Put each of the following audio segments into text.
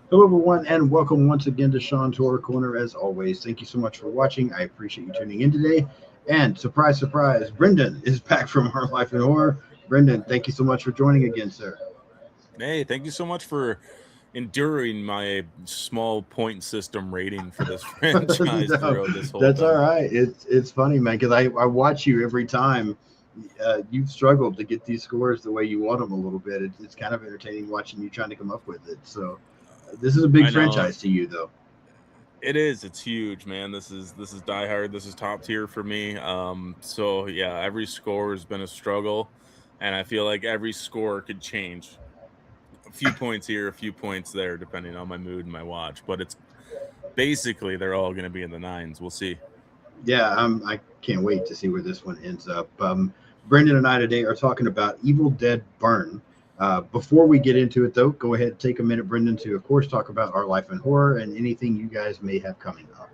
Hello, everyone, and welcome once again to Sean's Horror Corner. As always, thank you so much for watching. I appreciate you tuning in today. And surprise, surprise, Brendan is back from Our Life in Horror. Brendan, thank you so much for joining again, sir. Hey, thank you so much for enduring my small point system rating for this franchise No, throughout this whole that's all time. right. It's funny, man, because I watch you every time. You've struggled to get these scores the way you want them a little bit. It's kind of entertaining watching you trying to come up with it. So this is a big I know franchise to you, though. it is. It's huge, man. This is Die Hard. This is top tier for me. So yeah, every score has been a struggle, and I feel like every score could change. A few points here, a few points there, depending on my mood and my watch. But it's basically they're all going to be in the nines. We'll see. Yeah, I can't wait to see where this one ends up. Brendan and I today are talking about Evil Dead Burn. Before we get into it, though, go ahead and take a minute, Brendan, to, of course, talk about Our Life in Horror and anything you guys may have coming up.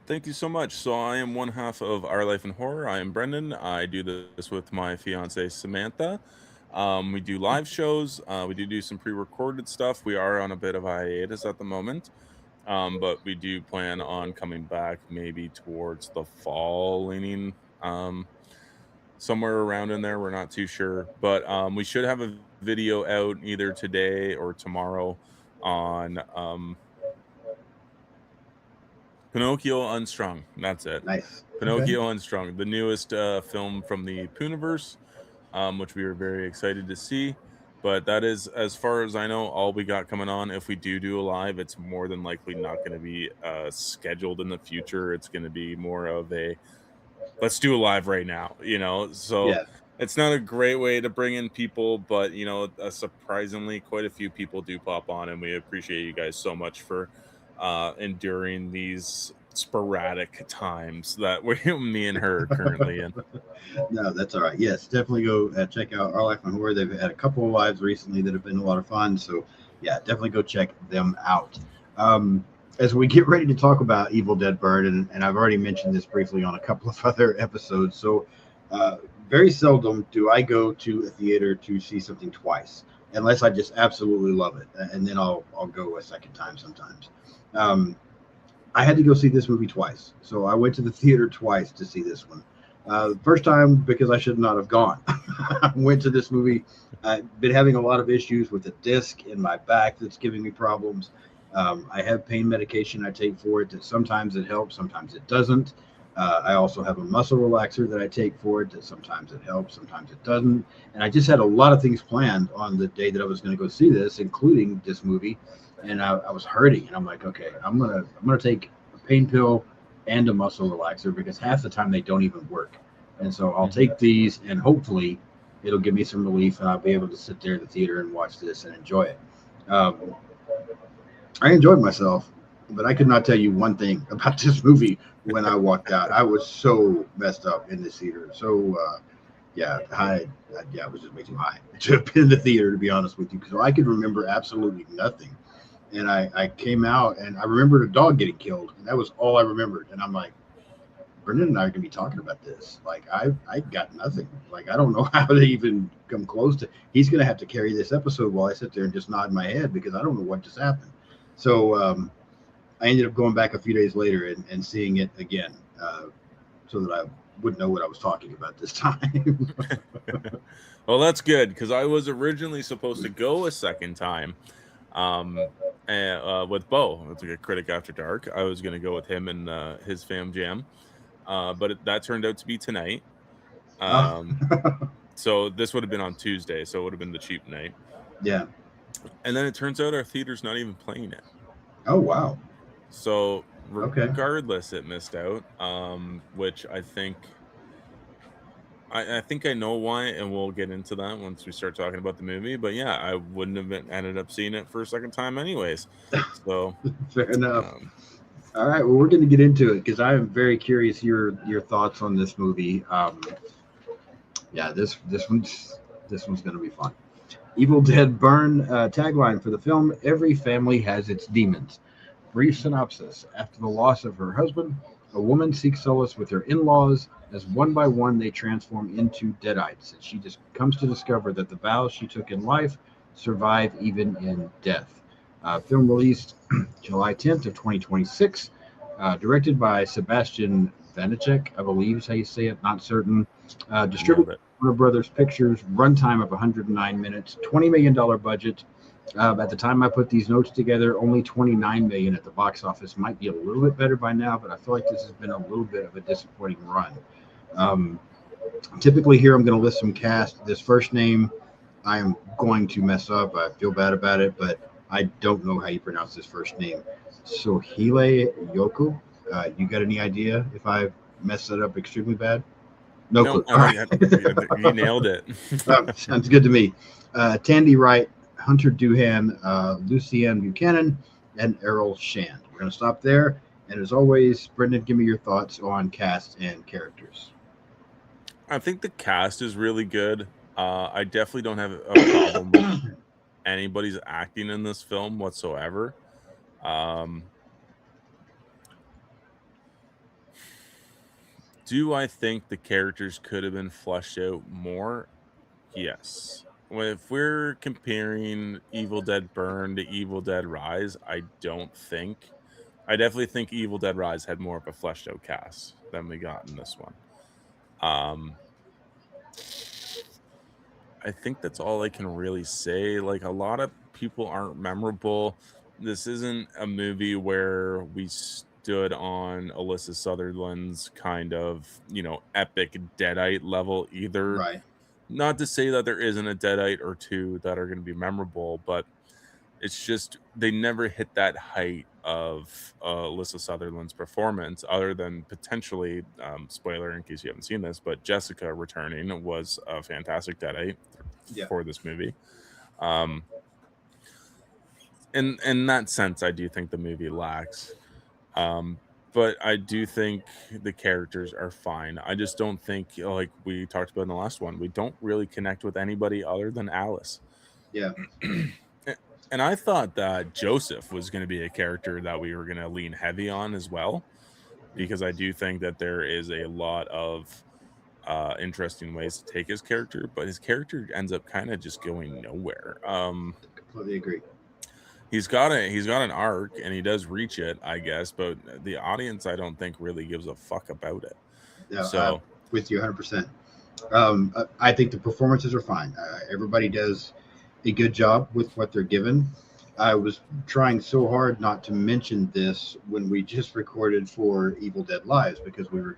Thank you so much. So I am one half of Our Life in Horror. I am Brendan. I do this with my fiance Samantha. We do live shows. We do some pre-recorded stuff. We are on a bit of a hiatus at the moment, but we do plan on coming back maybe towards the fall, leaning somewhere around in there. We're not too sure, but we should have a video out either today or tomorrow on Pinocchio Unstrung. That's it. Nice. Okay. Pinocchio Unstrung, the newest film from the Pooniverse, which we were very excited to see. But that is, as far as I know, all we got coming on. If we do a live, it's more than likely not going to be scheduled in the future. It's going to be more of a let's do a live right now, So Yeah. it's not a great way to bring in people, but surprisingly, quite a few people do pop on, and we appreciate you guys so much for enduring these sporadic times that we, me and her, are currently in. No, that's all right. Yes, definitely go check out Our Life in Horror. They've had a couple of lives recently that have been a lot of fun. So, yeah, definitely go check them out. As we get ready to talk about Evil Dead Bird, and I've already mentioned this briefly on a couple of other episodes. So, uh, very seldom do I go to a theater to see something twice, unless I just absolutely love it, and then I'll go a second time sometimes. Um, I had to go see this movie twice. So I went to the theater twice to see this one. First time because I should not have gone. I went to this movie. I've been having a lot of issues with the disc in my back that's giving me problems. I have pain medication I take for it that sometimes it helps, sometimes it doesn't. I also have a muscle relaxer that I take for it that sometimes it helps, sometimes it doesn't. And I just had a lot of things planned on the day that I was going to go see this, including this movie. And I was hurting, and I'm like, okay, I'm gonna take a pain pill and a muscle relaxer because half the time they don't even work. And so I'll Mhm. take these, and hopefully it'll give me some relief, and I'll be able to sit there in the theater and watch this and enjoy it. Um, I enjoyed myself, but I could not tell you one thing about this movie when I walked out. I was so messed up in this theater. So yeah, I was just way too high to have been in the theater, to be honest with you, because I could remember absolutely nothing. And I came out and I remembered a dog getting killed, and that was all I remembered. And I'm like, Brendan and I are gonna be talking about this. Like I got nothing. Like I don't know how to even come close to. He's gonna have to carry this episode while I sit there and just nod my head because I don't know what just happened. So I ended up going back a few days later and seeing it again, so that I would know what I was talking about this time. Well, that's good because I was originally supposed to go a second time um, with Bo. It's like a critic after dark. I was going to go with him and his fam jam, that turned out to be tonight. Oh, Um, so this would have been on Tuesday, so it would have been the cheap night. yeah. And then it turns out our theater's not even playing it. Oh wow. So Okay. regardless, it missed out, which I think I know why, and we'll get into that once we start talking about the movie. But yeah, I wouldn't have ended up seeing it for a second time anyways. So Fair enough. um, All right. Well, we're going to get into it because I am very curious your thoughts on this movie. Yeah, this one's going to be fun. Evil Dead Burn tagline for the film: Every family has its demons. Brief synopsis: After the loss of her husband, a woman seeks solace with her in-laws as one by one they transform into deadites. And she just comes to discover that the vows she took in life survive even in death. Film released July 10th of 2026. Directed by Sebastian Vanacek, I believe is how you say it. Not certain. Nailed Distributed it. by Warner Brothers Pictures. Runtime of 109 minutes. $20 million budget. At the time I put these notes together, only 29 million at the box office. Might be a little bit better by now, but I feel like this has been a little bit of a disappointing run. Um, Typically here I'm going to list some cast. This first name I am going to mess up. I feel bad about it, but I don't know how you pronounce this first name. Sohile Yoko. You got any idea if I messed that up extremely bad? No clue. All right. You nailed it. Sounds good to me. Tandy Wright, Hunter Doohan, Lucianne Buchanan, and Errol Shand. We're going to stop there. And as always, Brendan, give me your thoughts on cast and characters. I think the cast is really good. I definitely don't have a problem with anybody's acting in this film whatsoever. Do I think the characters could have been fleshed out more? Yes. If we're comparing Evil Dead Burn to Evil Dead Rise, I definitely think Evil Dead Rise had more of a fleshed out cast than we got in this one. I think that's all I can really say. Like, a lot of people aren't memorable. This isn't a movie where we stood on Alyssa Sutherland's kind of, epic Deadite level either. Right. Not to say that there isn't a Deadite or two that are going to be memorable, but it's just they never hit that height of Alyssa Sutherland's performance, other than potentially, spoiler in case you haven't seen this, but Jessica returning was a fantastic Deadite for this movie. In that sense, I do think the movie lacks. But I do think the characters are fine. I just don't think, like we talked about in the last one, we don't really connect with anybody other than Alice. Yeah. And I thought that Joseph was going to be a character that we were going to lean heavy on as well, because I do think that there is a lot of interesting ways to take his character, but his character ends up kind of just going nowhere. Completely agree. He's got an arc and he does reach it, I guess, but the audience I don't think really gives a fuck about it. Yeah, So with you 100%. I think the performances are fine. Everybody does a good job with what they're given. I was trying so hard not to mention this when we just recorded for Evil Dead Lives because we were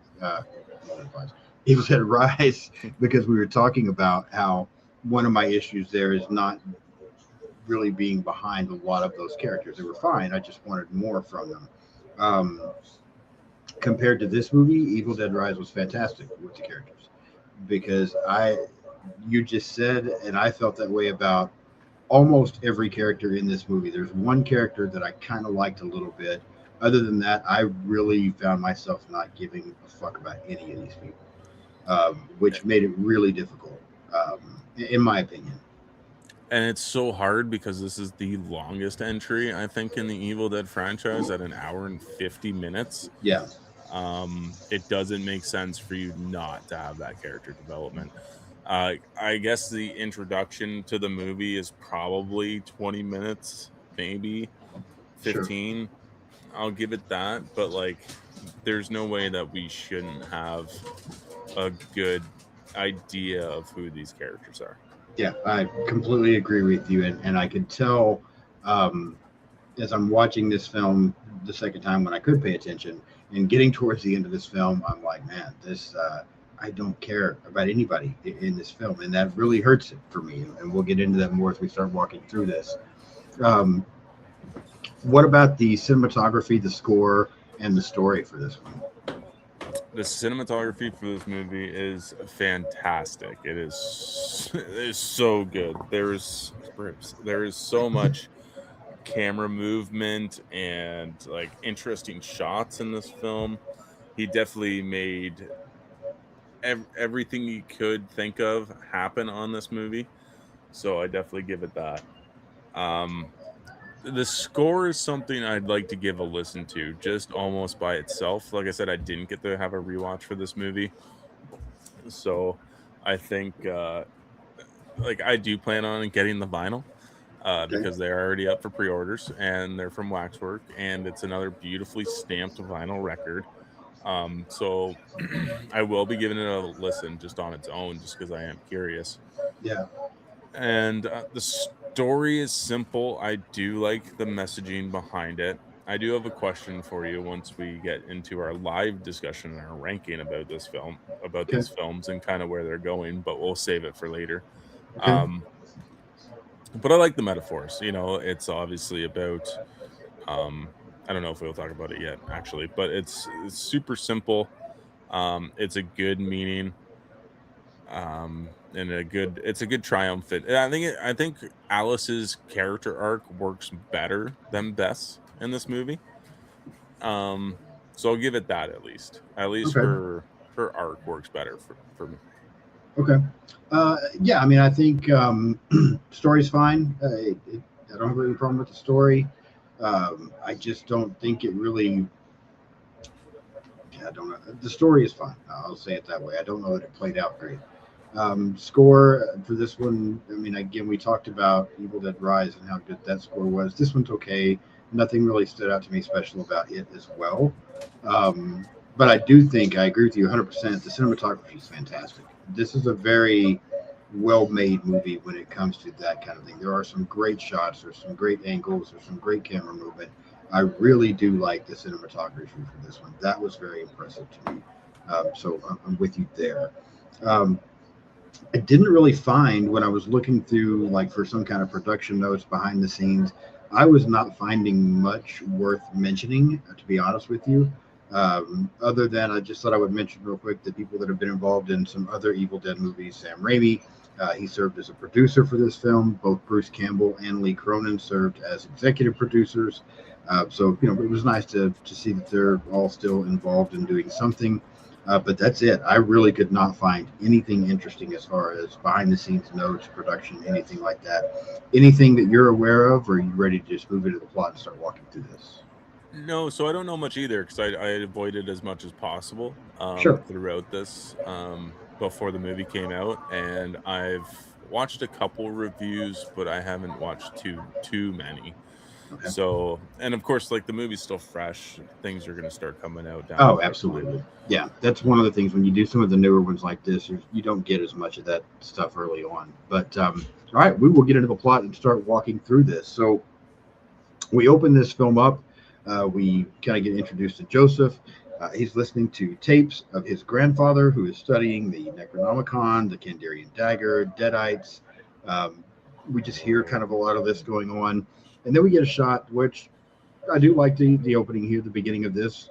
Evil Dead Rise because we were talking about how one of my issues there is not really being behind a lot of those characters. They were fine. I just wanted more from them. Compared to this movie, Evil Dead Rise was fantastic with the characters because you just said, and I felt that way about almost every character in this movie. There's one character that I kind of liked a little bit. Other than that, I really found myself not giving a fuck about any of these people, which made it really difficult, in my opinion. And it's so hard because this is the longest entry, I think, in the Evil Dead franchise at 1 hour and 50 minutes. Yeah. It doesn't make sense for you not to have that character development. I guess the introduction to the movie is probably 20 minutes, maybe 15. Sure. I'll give it that. But, like, there's no way that we shouldn't have a good idea of who these characters are. Yeah, I completely agree with you. And I could tell as I'm watching this film the second time when I could pay attention and getting towards the end of this film, I'm like, man, I don't care about anybody in this film. And that really hurts it for me. And we'll get into that more as we start walking through this. What about the cinematography, the score, and the story for this one? The cinematography for this movie is fantastic. It is so good. There is so much camera movement and like interesting shots in this film. He definitely made everything you could think of happen on this movie. So I definitely give it that. The score is something I'd like to give a listen to just almost by itself. Like I said, I didn't get to have a rewatch for this movie. So I think I do plan on getting the vinyl. because they're already up for pre-orders, and they're from Waxwork, and it's another beautifully stamped vinyl record. So I will be giving it a listen just on its own, just because I am curious. Yeah. And the story is simple. I do like the messaging behind it. I do have a question for you once we get into our live discussion and our ranking about this film, about Okay. these films and kind of where they're going, but we'll save it for later. Okay. But I like the metaphors. It's obviously about um I don't know if we'll talk about it yet actually, but it's super simple. It's a good meaning, and it's a good triumphant. I think Alice's character arc works better than Beth's in this movie. So I'll give it that. At least Okay. her arc works better for me. Okay. Yeah, I mean, I think story's fine. I don't have any problem with the story. I just don't think it really. I don't know. The story is fine. I'll say it that way. I don't know that it played out great. Score for this one. I mean, again, we talked about Evil Dead Rise and how good that score was. This one's okay. Nothing really stood out to me special about it as well. But I do think I agree with you 100%. The cinematography is fantastic. This is a very well-made movie when it comes to that kind of thing. There are some great shots. There's some great angles. There's some great camera movement. I really do like the cinematography for this one. That was very impressive to me. So I'm with you there. Um, I didn't really find when I was looking through, like, for some kind of production notes behind the scenes, I was not finding much worth mentioning, to be honest with you. Other than I just thought I would mention real quick the people that have been involved in some other Evil Dead movies. Sam Raimi, he served as a producer for this film. Both Bruce Campbell and Lee Cronin served as executive producers. So it was nice to see that they're all still involved in doing something. But that's it. I really could not find anything interesting as far as behind the scenes notes, production, anything like that. Anything that you're aware of, or are you ready to just move into the plot and start walking through this? No, so I don't know much either because I avoided as much as possible Sure. throughout this before the movie came out, and I've watched a couple reviews, but I haven't watched too many. Okay. So, and of course, like the movie's still fresh, things are going to start coming out down the Oh, pipeline. absolutely. Yeah, that's one of the things when you do some of the newer ones like this, you don't get as much of that stuff early on. But all right, we will get into the plot and start walking through this. So we open this film up. We kind of get introduced to Joseph. He's listening to tapes of his grandfather, who is studying the Necronomicon, the Kandarian dagger, Deadites. Um, we just hear kind of a lot of this going on, and then we get a shot, which I do like the opening here, the beginning of this,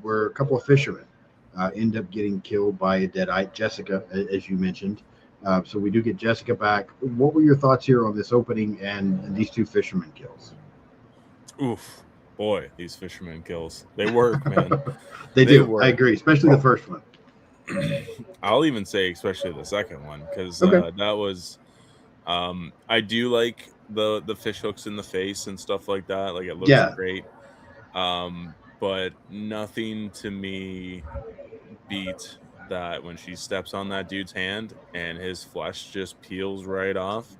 where a couple of fishermen end up getting killed by a Deadite, Jessica, as you mentioned. So we do get Jessica back. What were your thoughts here on this opening and these two fishermen kills? Oof, boy, these fishermen kills. They work, man. They They do. I work. agree, especially the first one. I'll even say especially the second one because Okay. that was I do like the fish hooks in the face and stuff like that. Like it looks Yeah. great. But nothing to me beat that when she steps on that dude's hand and his flesh just peels right off.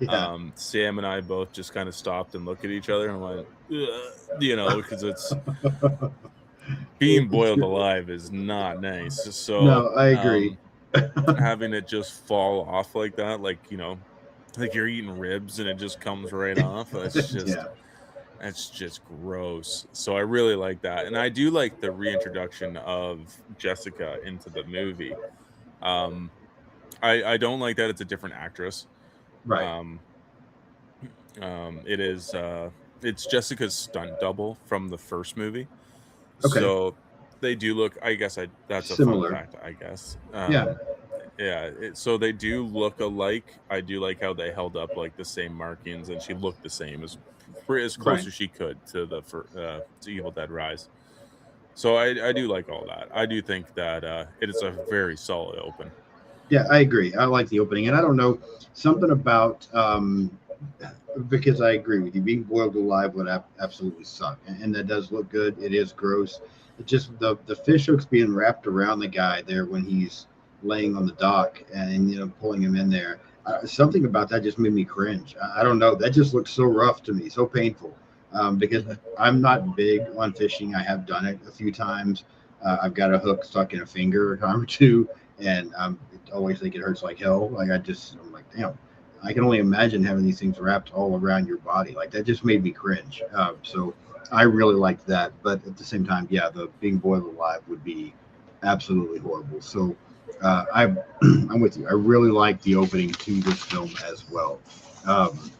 Yeah. Sam and I both just kind of stopped and looked at each other and went, "Ugh," because it's being It's boiled good. alive is not nice. So No, I agree. having it just fall off like that, like you're eating ribs and it just comes right off. Yeah. That's just gross. So I really like that. And I do like the reintroduction of Jessica into the movie. Um I don't like that it's a different actress. Right. Um it's Jessica's stunt double from the first movie. Okay. So they do look, I guess that's a fun Similar. fact, I guess. Yeah. Yeah, so they do look alike. I do like how they held up like the same markings, and she looked the same as close Right. as she could to to Evil Dead Rise. So I do like all that. I do think that it is a very solid open. Yeah, I agree. I like the opening, and I don't know something about because I agree with you. Being boiled alive would absolutely suck, and that does look good. It is gross. It just the fish hooks being wrapped around the guy there when he's laying on the dock and pulling him in there. something about that just made me cringe. I don't know. That just looked so rough to me, so painful. Because I'm not big on fishing. I have done it a few times. I've got a hook stuck in a finger a time or two, and I always think it hurts like hell. I'm like, damn. I can only imagine having these things wrapped all around your body. Like that just made me cringe. So I really liked that, but at the same time, yeah, the being boiled alive would be absolutely horrible. So I'm with you. I really like the opening to this film as well. Um,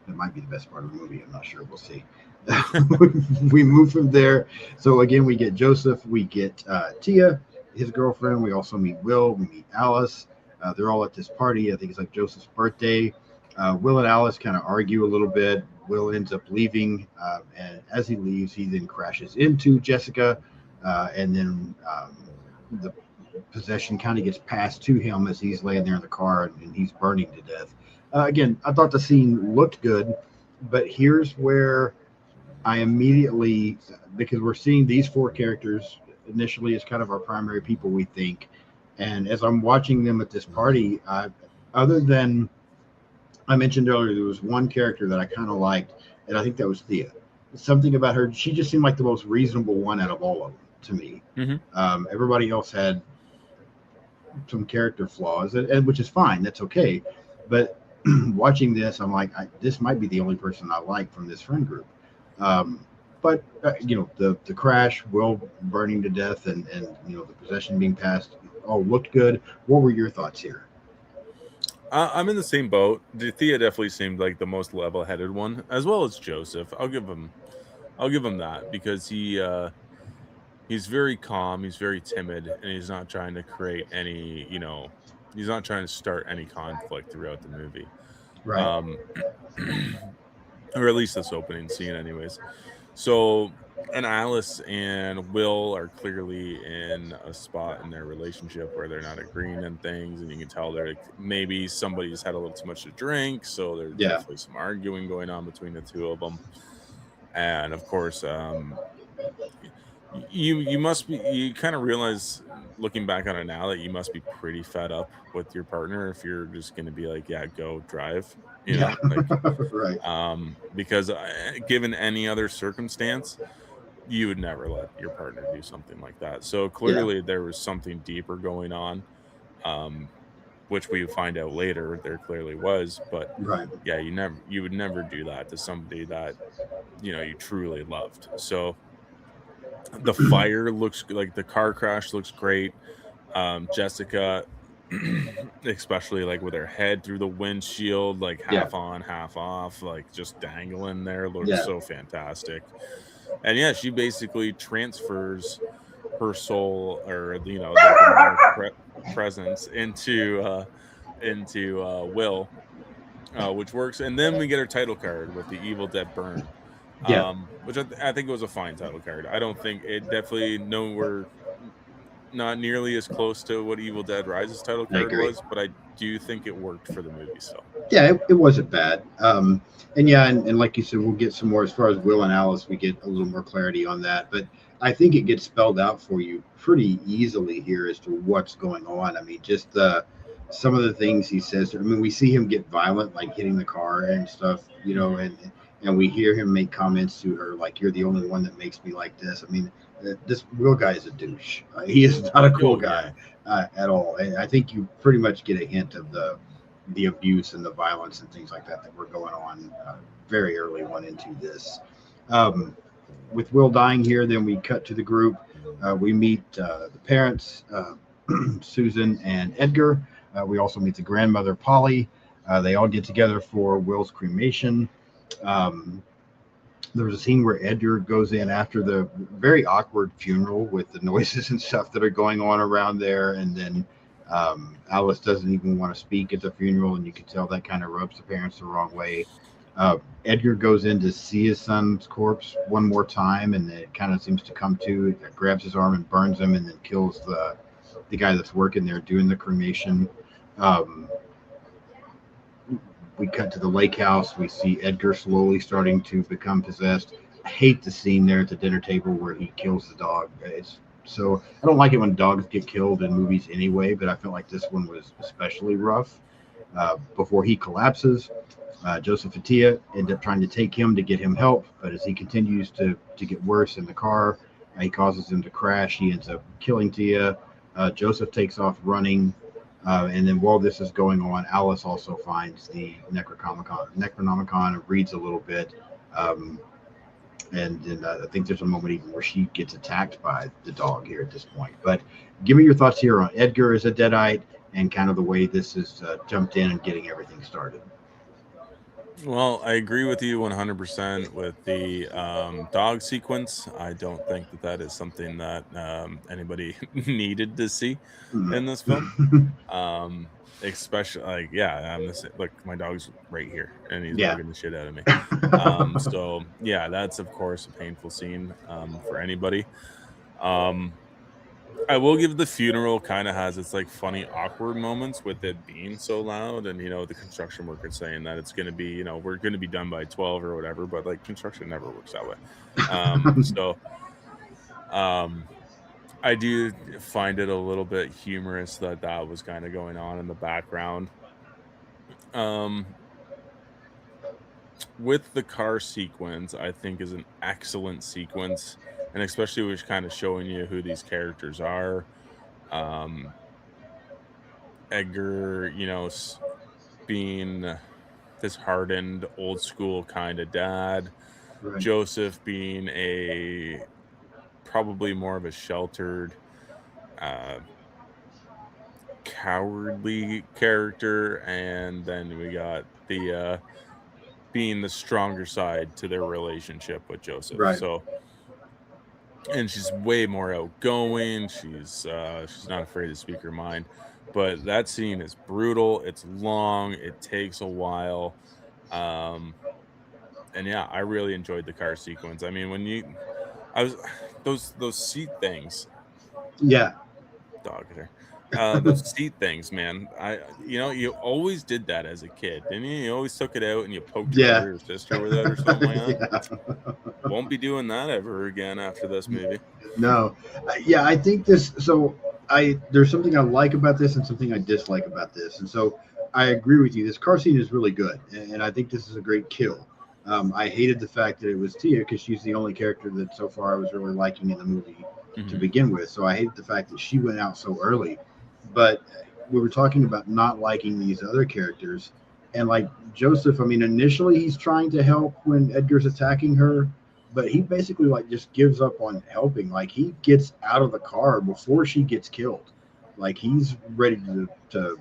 that might be the best part of the movie. I'm not sure. We'll see. We move from there. So again, we get Joseph, we get Tia, his girlfriend. We also meet Will. We meet Alice. They're all at this party. I think it's like Joseph's birthday. Will and Alice kind of argue a little bit. Will ends up leaving, and as he leaves, he then crashes into Jessica, and then the possession kind of gets passed to him as he's laying there in the car and he's burning to death. Again, I thought the scene looked good, but here's where I immediately, because we're seeing these four characters initially as kind of our primary people, we think, and as I'm watching them at this party, other than I mentioned earlier, there was one character that I kind of liked, and I think that was Thea. Something about her, she just seemed like the most reasonable one out of all of them to me. Everybody else had some character flaws, and which is fine. That's okay. But watching this, I'm like, this might be the only person I like from this friend group. But the crash, Will burning to death, and the possession being passed, all looked good. What were your thoughts here? I'm in the same boat. Thea definitely seemed like the most level-headed one, as well as Joseph. I'll give him that because he's very calm, he's very timid, and he's not trying to create any, he's not trying to start any conflict throughout the movie. Right. Or at least this opening scene, anyways. So, and Alice and Will are clearly in a spot in their relationship where they're not agreeing on things, and you can tell they're maybe somebody's had a little too much to drink, so there's definitely some arguing going on between the two of them. And of course, you kind of realize looking back on it now that you must be pretty fed up with your partner if you're just going to be like, yeah, go drive, right. Because given any other circumstance, you would never let your partner do something like that. So clearly there was something deeper going on, which we find out later there clearly was. But yeah, you would never do that to somebody that you truly loved. So the fire looks like the car crash looks great. Jessica, especially like with her head through the windshield, like half on, half off, like just dangling there, looks so fantastic. And yeah, she basically transfers her soul, or the presence into Will, which works. And then we get her title card with the Evil Dead Burn. Which I think was a fine title card. I don't think it definitely we're not nearly as close to what Evil Dead Rises title card was, but I do think it worked for the movie still. Yeah, it wasn't bad. And like you said, we'll get some more as far as Will and Alice. We get a little more clarity on that, but I think it gets spelled out for you pretty easily here as to what's going on. I mean, just some of the things he says. I mean, we see him get violent, like hitting the car and stuff, and we hear him make comments to her like, "You're the only one that makes me like this." I mean, this Will guy is a douche. He is not a cool guy at all. And I think you pretty much get a hint of the abuse and the violence and things like that were going on very early on into this. With Will dying here, then we cut to the group. We meet the parents, Susan and Edgar. We also meet the grandmother, Polly. They all get together for Will's cremation. There was a scene where Edgar goes in after the very awkward funeral with the noises and stuff that are going on around there. And then Alice doesn't even want to speak at the funeral, and you can tell that kind of rubs the parents the wrong way. Edgar goes in to see his son's corpse one more time, and it kind of seems to come to, it grabs his arm and burns him, and then kills the guy that's working there doing the cremation. We cut to the lake house. We see Edgar slowly starting to become possessed. I hate the scene there at the dinner table where he kills the dog. So I don't like it when dogs get killed in movies anyway, but I feel like this one was especially rough. before he collapses. Joseph and Tia end up trying to take him to get him help, but as he continues to get worse in the car, he causes him to crash. He ends up killing Tia. Joseph takes off running, and then while this is going on, Alice also finds the Necronomicon and reads a little bit. And then I think there's a moment even where she gets attacked by the dog here at this point. But give me your thoughts here on Edgar as a Deadite and kind of the way this is jumped in and getting everything started. Well, I agree with you 100% with the dog sequence. I don't think that is something that anybody needed to see in this film. Especially like, yeah, look, my dog's right here and he's bugging the shit out of me. So yeah, that's of course a painful scene for anybody. I will give the funeral kind of has its like funny, awkward moments with it being so loud, and the construction worker saying that it's going to be, we're going to be done by 12 or whatever, but like construction never works that way. So I do find it a little bit humorous that was kind of going on in the background. With the car sequence, I think is an excellent sequence, and especially with kind of showing you who these characters are. Edgar, being this hardened, old school kind of dad. Right. Joseph being a probably more of a sheltered, cowardly character, and then we got the being the stronger side to their relationship with Joseph. Right. So, and she's way more outgoing. She's not afraid to speak her mind. But that scene is brutal. It's long. It takes a while. And yeah, I really enjoyed the car sequence. I mean, those seat things. Yeah. Dog there. Those seat things, man. You always did that as a kid, didn't you? You always took it out and you poked your brother or sister with it or something like that. Won't be doing that ever again after this movie. No. Yeah, I think this. So there's something I like about this and something I dislike about this, and so I agree with you. This car scene is really good, and I think this is a great kill. I hated the fact that it was Tia because she's the only character that so far I was really liking in the movie to begin with. So I hated the fact that she went out so early. But we were talking about not liking these other characters, and like Joseph, I mean, initially he's trying to help when Edgar's attacking her, but he basically like just gives up on helping. Like he gets out of the car before she gets killed. Like he's ready to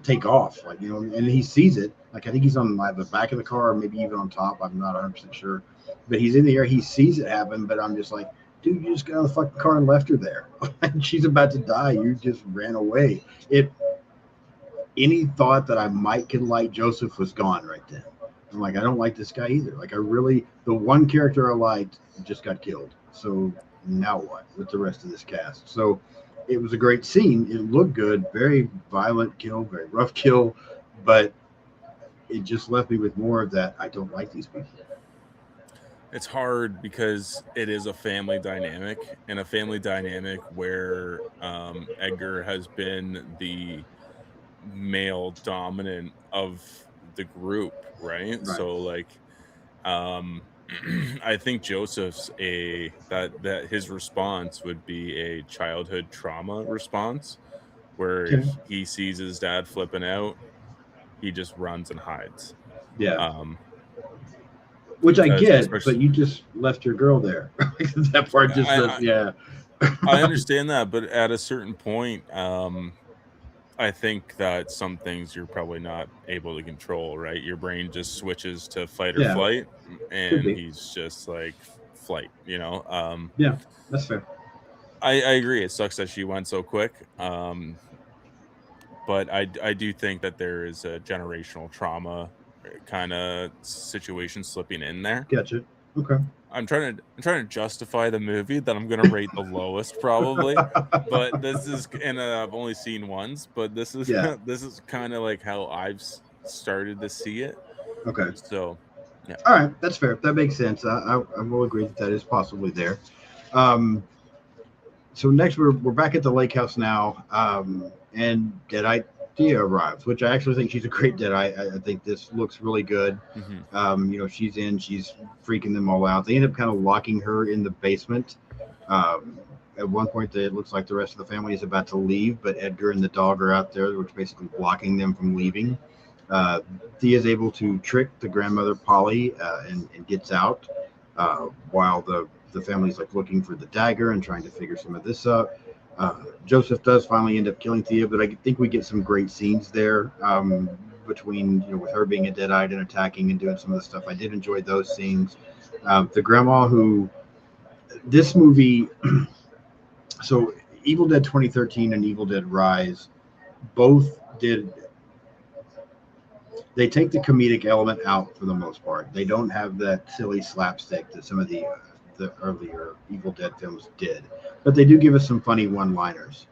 take off, like, and he sees it. Like I think he's on the back of the car, or maybe even on top. I'm not 100% sure, but he's in the air. He sees it happen, but I'm just like, dude, you just got out of the fucking car and left her there. She's about to die. You just ran away. Any thought that I could like Joseph was gone right then. I'm like, I don't like this guy either. Like the one character I liked just got killed. So now what with the rest of this cast? So it was a great scene. It looked good. Very violent kill, very rough kill, but it just left me with more of that. I don't like these people. It's hard because it is a family dynamic, and a family dynamic where Edgar has been the male dominant of the group, right? So like I think Joseph's that his response would be a childhood trauma response where he sees his dad flipping out, he just runs and hides. Which I get, but you just left your girl there. That part just I understand that, but at a certain point, I think that some things you're probably not able to control, right? Your brain just switches to fight or flight, and he's just like flight, Yeah, that's fair. I agree. It sucks that she went so quick. But I do think that there is a generational trauma kind of situation slipping in there. Gotcha. Okay. I'm trying to justify the movie that I'm gonna rate the lowest probably, but this is, and I've only seen once, but this is this is kind of like how I've started to see it. Okay. So, yeah. All right, that's fair. That makes sense. I will agree that is possibly there. So next we're back at the lake house now, and Deadite Tia arrives, which I actually think she's a great Deadite. I think this looks really good. She's she's freaking them all out. They end up kind of locking her in the basement. Um, at one point, it looks like the rest of the family is about to leave, but Edgar and the dog are out there, which is basically blocking them from leaving. Thea is able to trick the grandmother Polly and gets out while the family's like looking for the dagger and trying to figure some of this up. Joseph does finally end up killing Thea, but I think we get some great scenes there between with her being a Deadite and attacking and doing some of the stuff. I did enjoy those scenes. The grandma who this movie, so Evil Dead 2013 and Evil Dead Rise both did. They take the comedic element out for the most part. They don't have that silly slapstick that some of the earlier Evil Dead films did, but they do give us some funny one-liners.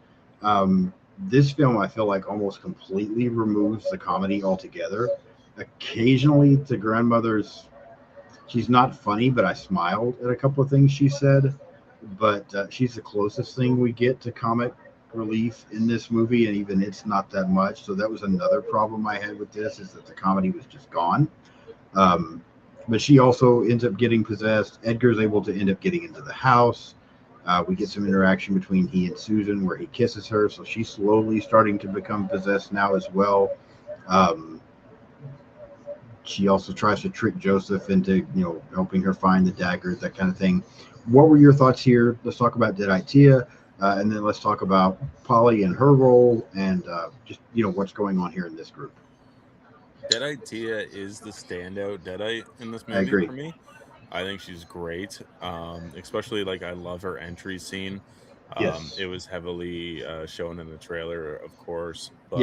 This film, I feel like, almost completely removes the comedy altogether. Occasionally, the grandmother's, she's not funny, but I smiled at a couple of things she said. But she's the closest thing we get to comic relief in this movie, and even it's not that much. So that was another problem I had with this, is that the comedy was just gone. But she also ends up getting possessed. Edgar's able to end up getting into the house. We get some interaction between he and Susan where he kisses her. So she's slowly starting to become possessed now as well. She also tries to trick Joseph into, helping her find the daggers, that kind of thing. What were your thoughts here? Let's talk about Deadite Tia, and then let's talk about Polly and her role, and just what's going on here in this group. Deadite Tia is the standout Deadite in this movie for me. I think she's great, especially I love her entry scene. Yes. It was heavily shown in the trailer, of course, but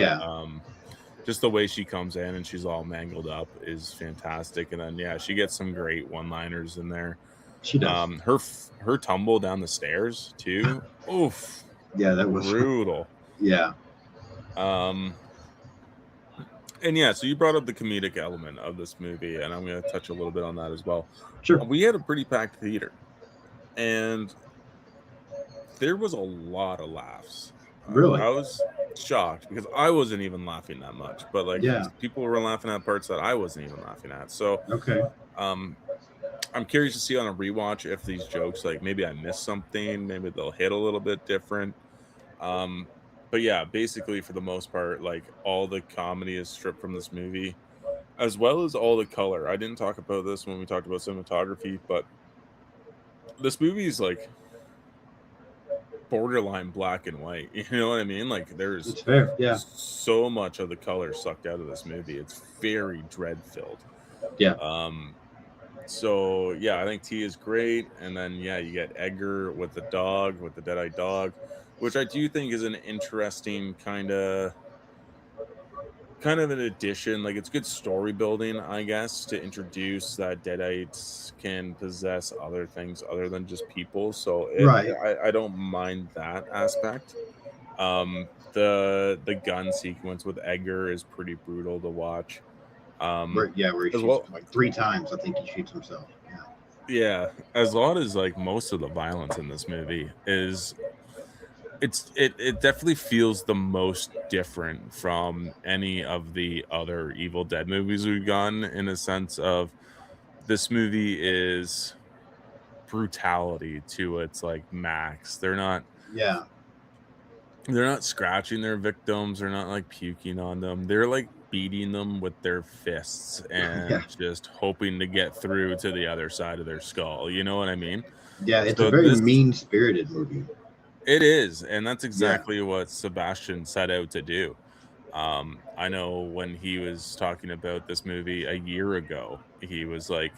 just the way she comes in and she's all mangled up is fantastic. And then she gets some great one-liners in there. She does. Her tumble down the stairs too. Oof. Yeah, that was brutal. Yeah. And so you brought up the comedic element of this movie, and I'm going to touch a little bit on that as well. Sure. We had a pretty packed theater, and there was a lot of laughs. Really? I was shocked because I wasn't even laughing that much, but people were laughing at parts that I wasn't even laughing at. So okay. I'm curious to see on a rewatch if these jokes, maybe I missed something, maybe they'll hit a little bit different. But basically for the most part, all the comedy is stripped from this movie, as well as all the color. I didn't talk about this when we talked about cinematography, but this movie is borderline black and white. You know what I mean? There's it's fair. Yeah. So much of the color sucked out of this movie. It's very dread filled. Yeah. So I think T is great, and then you get Edgar with the dog, with the Deadite dog, which I do think is an interesting kind of an addition. It's good story building, I guess, to introduce that Deadites can possess other things other than just people. So I don't mind that aspect. The gun sequence with Edgar is pretty brutal to watch. Where he shoots 3 times. I think he shoots himself. Yeah, as long as most of the violence in this movie is, it definitely feels the most different from any of the other Evil Dead movies we've gotten, in a sense of this movie is brutality to its max. They're not scratching their victims, they're not puking on them, they're beating them with their fists and just hoping to get through to the other side of their skull. You know what I mean? Yeah, it's a very mean-spirited movie. It is, and that's exactly what Sebastian set out to do. I know when he was talking about this movie a year ago, he was like,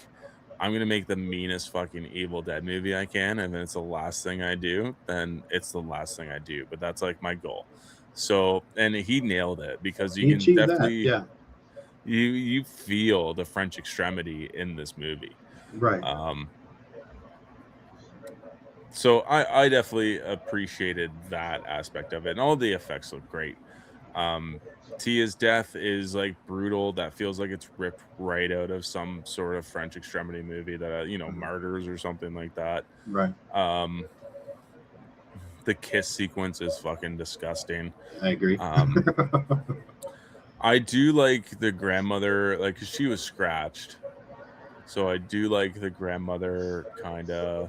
I'm going to make the meanest fucking Evil Dead movie I can, and then it's the last thing I do, then it's the last thing I do. But that's my goal. So, and he nailed it, because you can definitely, you feel the French extremity in this movie. Right. So I definitely appreciated that aspect of it, and all the effects look great. Tia's death is brutal. That feels like it's ripped right out of some sort of French extremity movie that Martyrs or something like that. Right. The kiss sequence is fucking disgusting. I agree. I do like the grandmother, like 'cause she was scratched. So I do like the grandmother kinda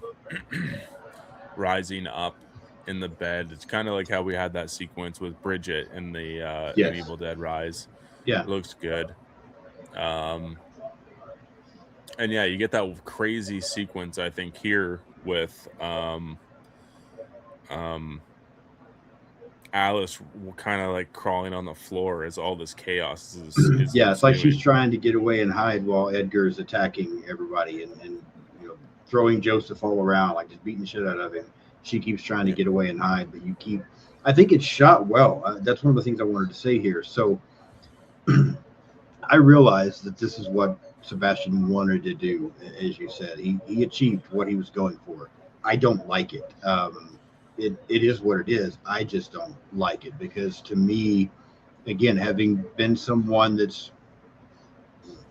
rising up in the bed. It's kinda like how we had that sequence with Bridget in Yes. Evil Dead Rise. Yeah. It looks good. Um, and yeah, you get that crazy sequence, I think, here with, um, Alice kinda, like, crawling on the floor as all this chaos is Yeah, it's like she's ensuing. trying to get away and hide while Edgar is attacking everybody and throwing Joseph all around, like just beating the shit out of him. She keeps trying to Yeah. get away and hide, but you keep. I think it's shot well. That's one of the things I wanted to say here. So I realized that this is what Sebastian wanted to do, as you said. He achieved what he was going for. I don't like it. It is what it is. I just don't like it because to me, again, having been someone that's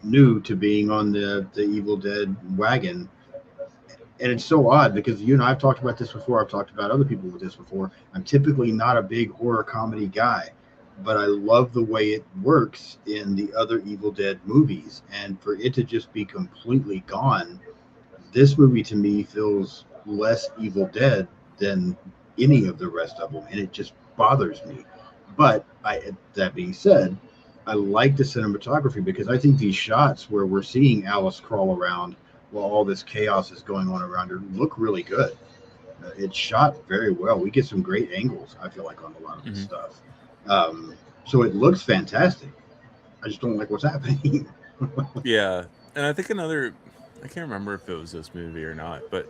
new to being on the Evil Dead wagon, and it's so odd because you and I've talked about this before. I've talked about other people with this before. I'm typically not a big horror comedy guy, but I love the way it works in the other Evil Dead movies. And for it to just be completely gone, this movie to me feels less Evil Dead than any of the rest of them, and it just bothers me. But that being said, I like the cinematography because I think these shots where we're seeing Alice crawl around while all this chaos is going on around her look really good. It's shot very well. We get some great angles, I feel like, on a lot of this Mhm. stuff. So it looks fantastic. I just don't like what's happening. Yeah, and I think I can't remember if it was this movie or not, but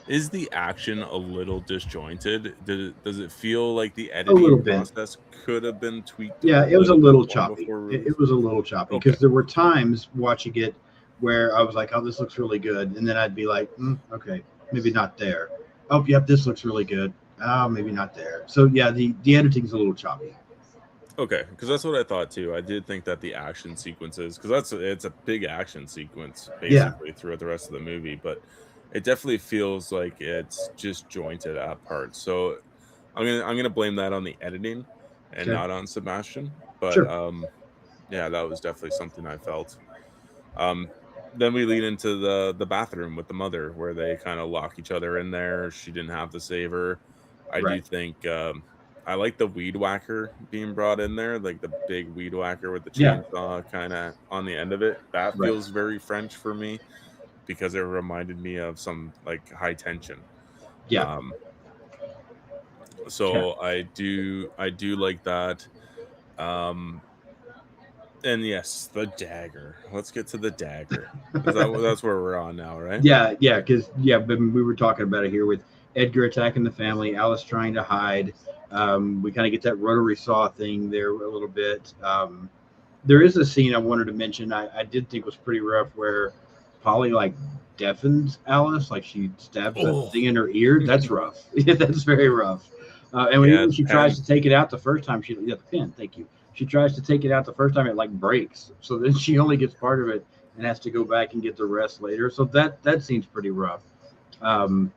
is the action a little disjointed? Does it feel like the A little editing bit. process could have been tweaked a Yeah, it was a little bit little more choppy. before It release? was a little choppy Okay. because there were times watching it where I was like, "Oh, this looks really good," and then I'd be like, "Okay, maybe not there." Oh, yep, this looks really good. Oh, maybe not there. So yeah, the editing's a little choppy. Okay, because that's what I thought too. I did think that the action sequences, because it's a big action sequence Yeah. basically throughout the rest of the movie, but it definitely feels like it's just jointed at parts. So I'm gonna blame that on the editing and Okay. not on Sebastian. But Sure. yeah, that was definitely something I felt. Um, then we lead into the bathroom with the mother, where they kind of lock each other in there. She didn't have to save her. I do Right. think I like the weed whacker being brought in there, like the big weed whacker with the Yeah. chainsaw kind of on the end of it. That Right. feels very French for me because it reminded me of some like high tension. Yeah. Um, Okay. so I do like that. Um, and yes, the dagger. Let's get to the dagger. That's where we're on now, right? Yeah. Yeah. Because but we were talking about it here with Edgar attacking the family, Alice trying to hide. We kind of get that rotary saw thing there a little bit. There is a scene I wanted to mention. I did think was pretty rough where Polly like deafens Alice, like she stabs that Oh, thing in her ear. That's rough. Yeah, that's very rough. And when yeah, even the she tries pen. to take it out the first time, the pin. Thank you. She tries to take it out the first time, it like breaks. So then she only gets part of it and has to go back and get the rest later. So that seems pretty rough. Um,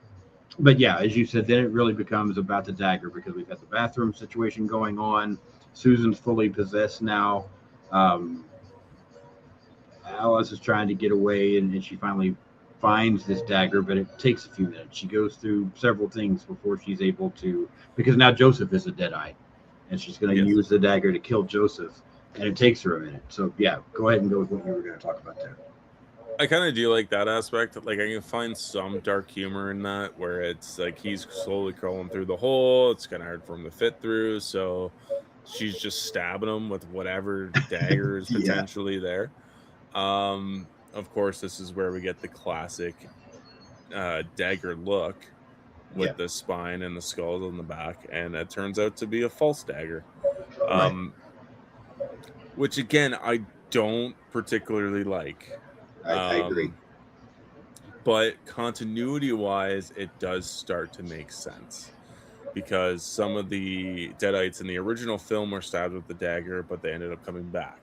but yeah, as you said, then it really becomes about the dagger because we've got the bathroom situation going on. Susan's fully possessed now. Um, Alice is trying to get away, and she finally finds this dagger, but it takes a few minutes. She goes through several things before she's able to, because now Joseph is a deadite, and she's going to Yes, use the dagger to kill Joseph, and it takes her a minute. So yeah, go ahead and go with what you were going to talk about there. I kind of do like that aspect. Like, I can find some dark humor in that, where it's like he's slowly crawling through the hole. It's kind of hard for him to fit through, so she's just stabbing him with whatever dagger is Yeah, potentially there. Of course, this is where we get the classic dagger look yeah, with the spine and the skull on the back, and it turns out to be a false dagger. right. Um, which again, I don't particularly like. I agree. Um, but continuity wise, it does start to make sense because some of the Deadites in the original film were stabbed with the dagger, but they ended up coming back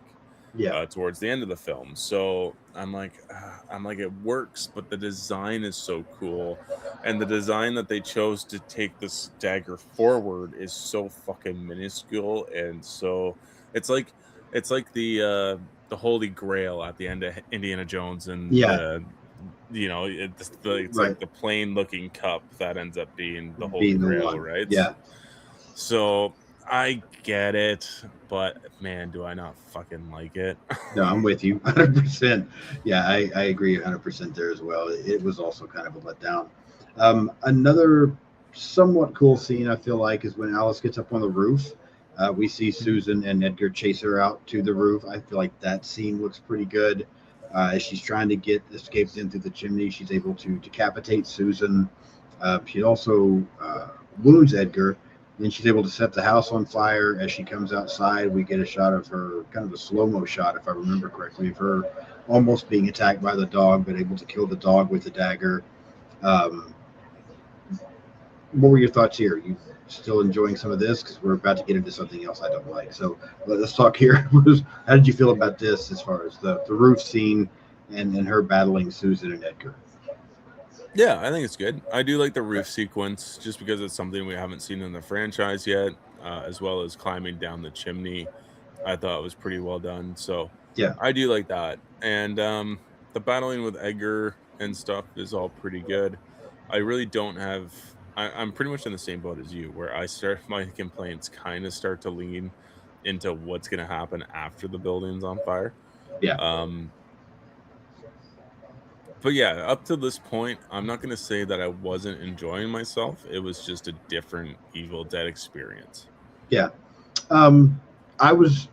Yeah, towards the end of the film. So I'm like, it works, but the design is so cool, and the design that they chose to take this dagger forward is so fucking minuscule, and so it's like It's like the Holy Grail at the end of Indiana Jones and Yeah, the it's right. like the plain looking cup that ends up being the Holy Being the Grail, one. right? Yeah. So I get it, but man, do I not fucking like it. No, I'm with you 100%. Yeah, I agree 100% there as well. It was also kind of a letdown. Another somewhat cool scene I feel like is when Alice gets up on the roof. We see Mhm. Susan and Edgar chase her out to the roof. I feel like that scene looks pretty good. As she's trying to get escaped in through the chimney, she's able to decapitate Susan. She also wounds Edgar. Then she's able to set the house on fire. As she comes outside, we get a shot of her, kind of a slow mo shot, if I remember correctly, of her almost being attacked by the dog, but able to kill the dog with the dagger. Um, what were your thoughts here? You still enjoying some of this? Because we're about to get into something else I don't like. So let's talk here. How did you feel about this as far as the roof scene and her battling Susan and Edgar? Yeah, I think it's good. I do like the roof sequence just because it's something we haven't seen in the franchise yet, as well as climbing down the chimney. I thought it was pretty well done. So Yeah, I do like that. And the battling with Edgar and stuff is all pretty good. I really don't have. I'm pretty much in the same boat as you, where I start my complaints kind of start to lean into what's going to happen after the building's on fire. yeah. Um, but yeah, up to this point, I'm not gonna say that I wasn't enjoying myself. It was just a different Evil Dead experience. Yeah. Um, I was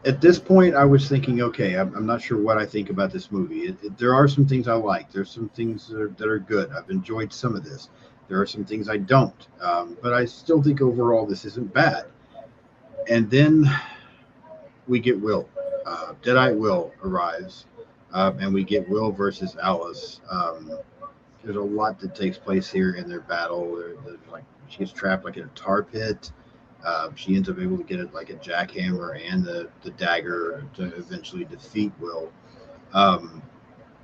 at this point. I was thinking, okay, I'm not sure what I think about this movie. There are some things I like. There's some things that are good. I've enjoyed some of this. There are some things I don't, but I still think overall this isn't bad. And then we get Will. Deadite Will arrives, and we get Will versus Alice. There's a lot that takes place here in their battle. Like she gets trapped like in a tar pit. She ends up able to get it like a jackhammer and the dagger to eventually defeat Will. Um,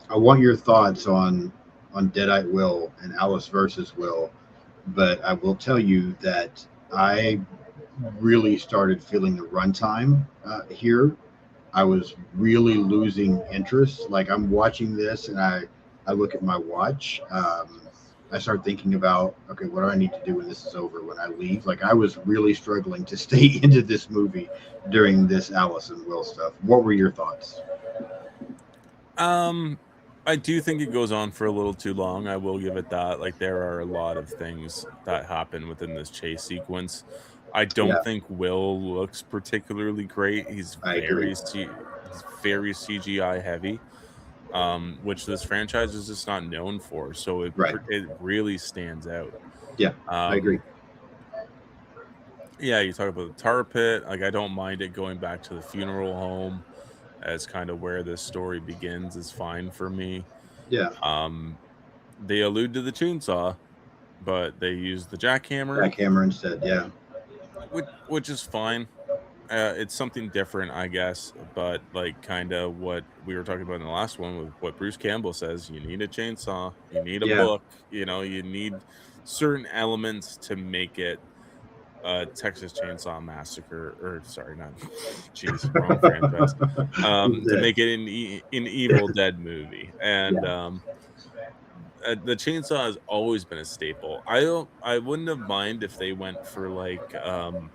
I want your thoughts on Deadite Will and Alice versus Will, but I will tell you that I really started feeling the runtime here. I was really losing interest. Like I'm watching this and I look at my watch. I start thinking about, okay, what do I need to do when this is over, when I leave? Like I was really struggling to stay into this movie during this Alice and Will stuff. What were your thoughts? Um, I do think it goes on for a little too long. I will give it that. Like there are a lot of things that happen within this chase sequence. I don't Yeah, think Will looks particularly great. I agree. He's very CGI heavy, which this franchise is just not known for. So Right. it really stands out. Yeah, I agree. Um, Yeah, you talk about the tar pit. Like, I don't mind it going back to the funeral home as kind of where this story begins is fine for me. Yeah, Um, they allude to the chainsaw, but they use the jackhammer, jackhammer instead. Yeah, which is fine. It's something different, I guess, but like kind of what we were talking about in the last one with what Bruce Campbell says, you need a chainsaw, you need a yeah, book, you need certain elements to make it Texas Chainsaw Massacre, or sorry, not jeez, wrong franchise. Who's To that? make it an Evil Dead movie, and Yeah, the chainsaw has always been a staple. I wouldn't have mind if they went for um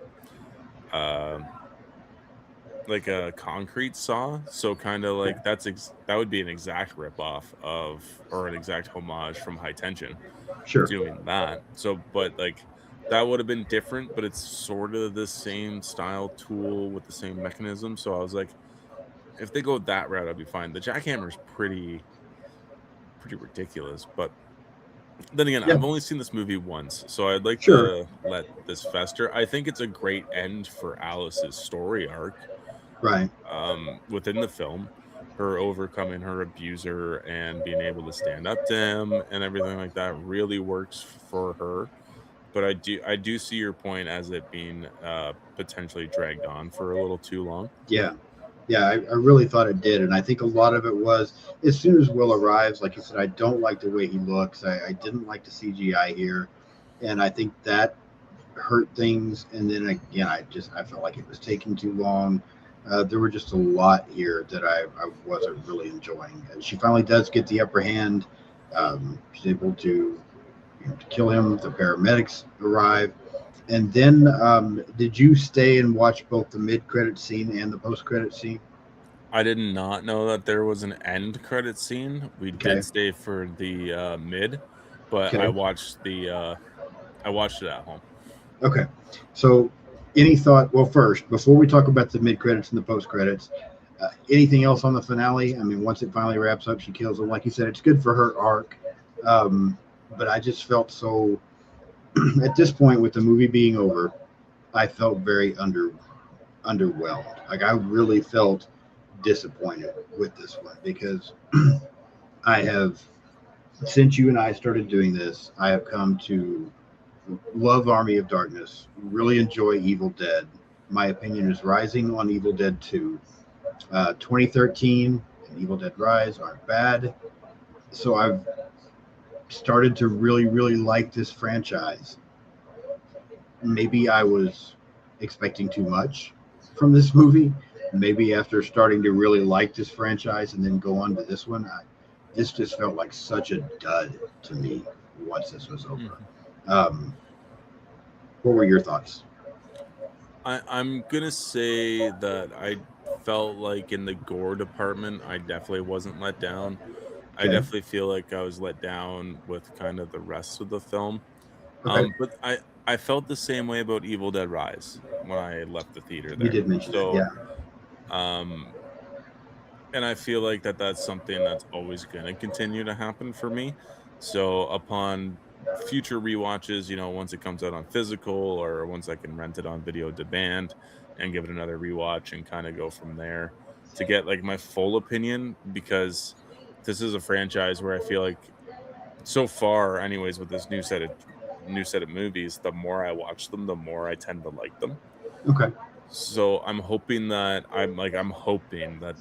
like a concrete saw, so kind of yeah, like that would be an exact ripoff of or an exact homage from High Tension sure. doing that. So, but like that would have been different, but it's sort of the same style tool with the same mechanism. So I was like, if they go that route, I'd be fine. The jackhammer is pretty ridiculous, but then again, Yeah, I've only seen this movie once, so I'd like sure. to let this fester. I think it's a great end for Alice's story arc Right. within the film. Her overcoming her abuser and being able to stand up to him and everything like that really works for her. But I do see your point as it being potentially dragged on for a little too long. Yeah. Yeah, I really thought it did. And I think a lot of it was as soon as Will arrives, like you said, I don't like the way he looks. I didn't like the CGI here. And I think that hurt things, and then again, I felt like it was taking too long. There were just a lot here that I wasn't really enjoying. And she finally does get the upper hand. She's able to, to kill him. The paramedics arrive, and then did you stay and watch both the mid-credit scene and the post-credit scene? I did not know that there was an end credit scene. We Okay. did stay for the mid, but Okay. I watched it at home. Okay. So, any thought? Well, first, before we talk about the mid credits and the post credits, anything else on the finale? I mean, once it finally wraps up, she kills him. Like you said, it's good for her arc. But I just felt so. At this point, with the movie being over, I felt very underwhelmed. Like I really felt disappointed with this one because I have, since you and I started doing this, I have come to love Army of Darkness, really enjoy Evil Dead. My opinion is rising on Evil Dead 2. 2013 and Evil Dead Rise aren't bad. So I've started to really, really like this franchise. Maybe I was expecting too much from this movie. Maybe after starting to really like this franchise and then go on to this one, this just felt like such a dud to me once this was over. What were your thoughts? I'm gonna say that I felt like in the gore department, I definitely wasn't let down. I Okay. definitely feel like I was let down with kind of the rest of the film. Okay. But I felt the same way about Evil Dead Rise when I left the theater You there. did mention that. So, Yeah. um, and I feel like that's something that's always gonna continue to happen for me. So upon future rewatches, once it comes out on physical or once I can rent it on video demand and give it another rewatch and kind of go from there to get like my full opinion because this is a franchise where I feel like so far anyways with this new set of movies, the more I watch them, the more I tend to like them. Okay. So I'm hoping that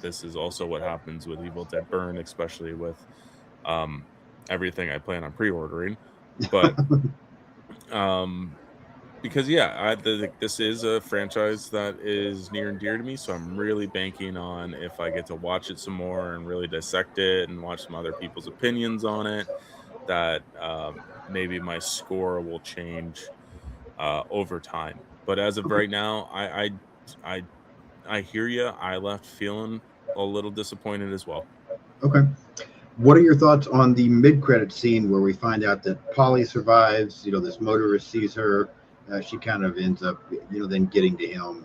this is also what happens with Evil Dead Burn, especially with um everything I plan on pre-ordering. But um because yeah, this is a franchise that is near and dear to me, so I'm really banking on if I get to watch it some more and really dissect it and watch some other people's opinions on it, that maybe my score will change over time. But as of Okay. right now, I I hear you. I left feeling a little disappointed as well. Okay. What are your thoughts on the mid-credit scene where we find out that Polly survives? This motorist sees her. She kind of ends up, then getting to him.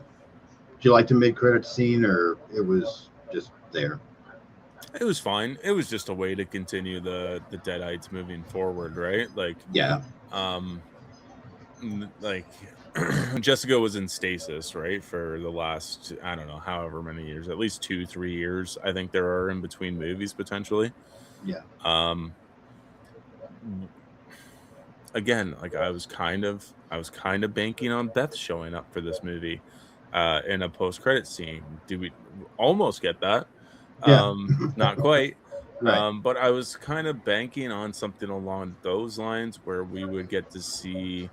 Do you like the mid-credit scene, or it was just there? It was fine. It was just a way to continue the Deadites moving forward, right? Yeah. Um, like Jessica was in stasis, right, for the last I don't know however many years, at least 2-3 years. I think there are in between movies potentially. Yeah. Um, again, like I was kind of banking on Beth showing up for this movie in a post-credit scene. Do we almost get that? Yeah. Not quite. Right. But I was kind of banking on something along those lines where we would get to see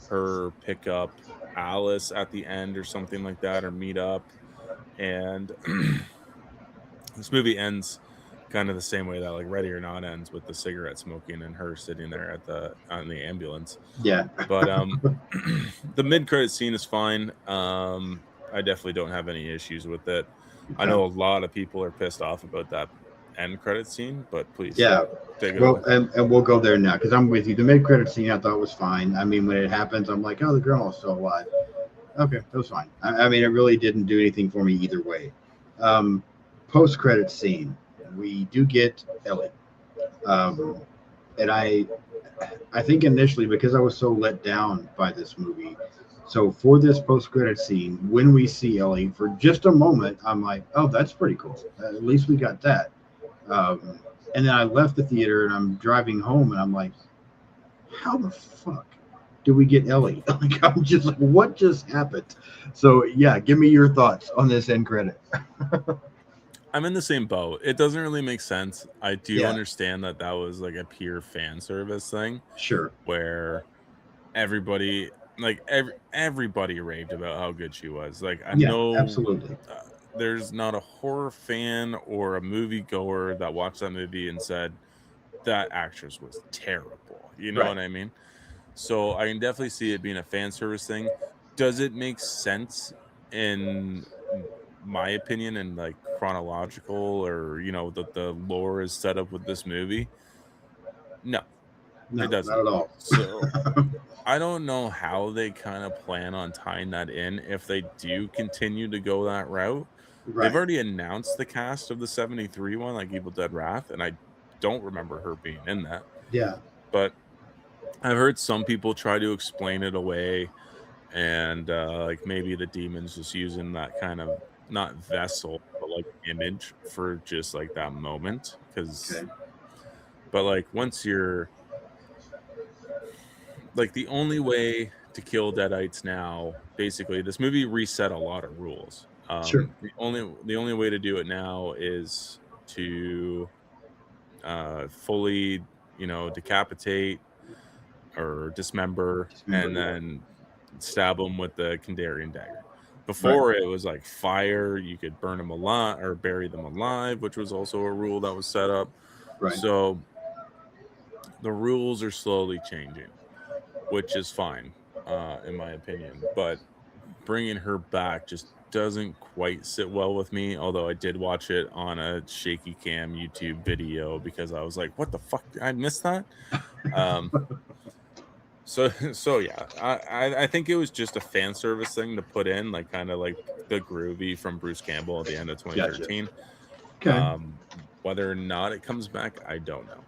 her pick up Alice at the end or something like that, or meet up. And this movie ends kind of the same way that like Ready or Not ends, with the cigarette smoking and her sitting there on the ambulance. Yeah. But the mid credit scene is fine. I definitely don't have any issues with it. I Okay. know a lot of people are pissed off about that end credit scene, but please Yeah. take it Well, away. and we'll go there now because I'm with you. The mid-credit scene I thought was fine. I mean, when it happens, I'm like, oh, the girl is still alive. Okay, that was fine. I mean, it really didn't do anything for me either way. Um, Post-credit scene, we do get Ellie, and I think initially because I was so let down by this movie. So for this post-credit scene, when we see Ellie for just a moment, I'm like, oh, that's pretty cool. At least we got that. Um, and then I left the theater and I'm driving home and I'm like, how the fuck do we get Ellie? Like, I'm just like, what just happened? So yeah, give me your thoughts on this end credit. I'm in the same boat. It doesn't really make sense. I do Yeah, understand that was like a pure fan service thing sure. where everybody like everybody raved about how good she was. Like I Yeah, know absolutely. there's not a horror fan or a movie goer that watched that movie and said that actress was terrible. You know Right. what I mean? So I can definitely see it being a fan service thing. Does it make sense in my opinion and like chronological or the lore is set up with this movie? No, it No, not doesn't. at all. So I don't know how they kind of plan on tying that in if they do continue to go that route. They've Right. already announced the cast of the 73 one, like Evil Dead Wrath, and I don't remember her being in that. Yeah. But I've heard some people try to explain it away and like maybe the demon's just using that kind of not vessel but like image for just like that moment because Okay. but like once you're like the only way to kill deadites now basically this movie reset a lot of rules. Sure. The only way to do it now is to fully decapitate or dismember Dismember. and Yeah. then stab them with the Kandarian dagger. Right. Before it was like fire, you could burn them alive or bury them alive, which was also a rule that was set up. Right. So the rules are slowly changing, which is fine, in my opinion. But bringing her back just doesn't quite sit well with me. Although I did watch it on a shaky cam YouTube video because I was like, "What the fuck? Did I miss that?" Um, so yeah, I think it was just a fan service thing to put in, like kind of like the groovy from Bruce Campbell at the end of Gotcha. 2013. Okay. Whether or not it comes back, I don't know.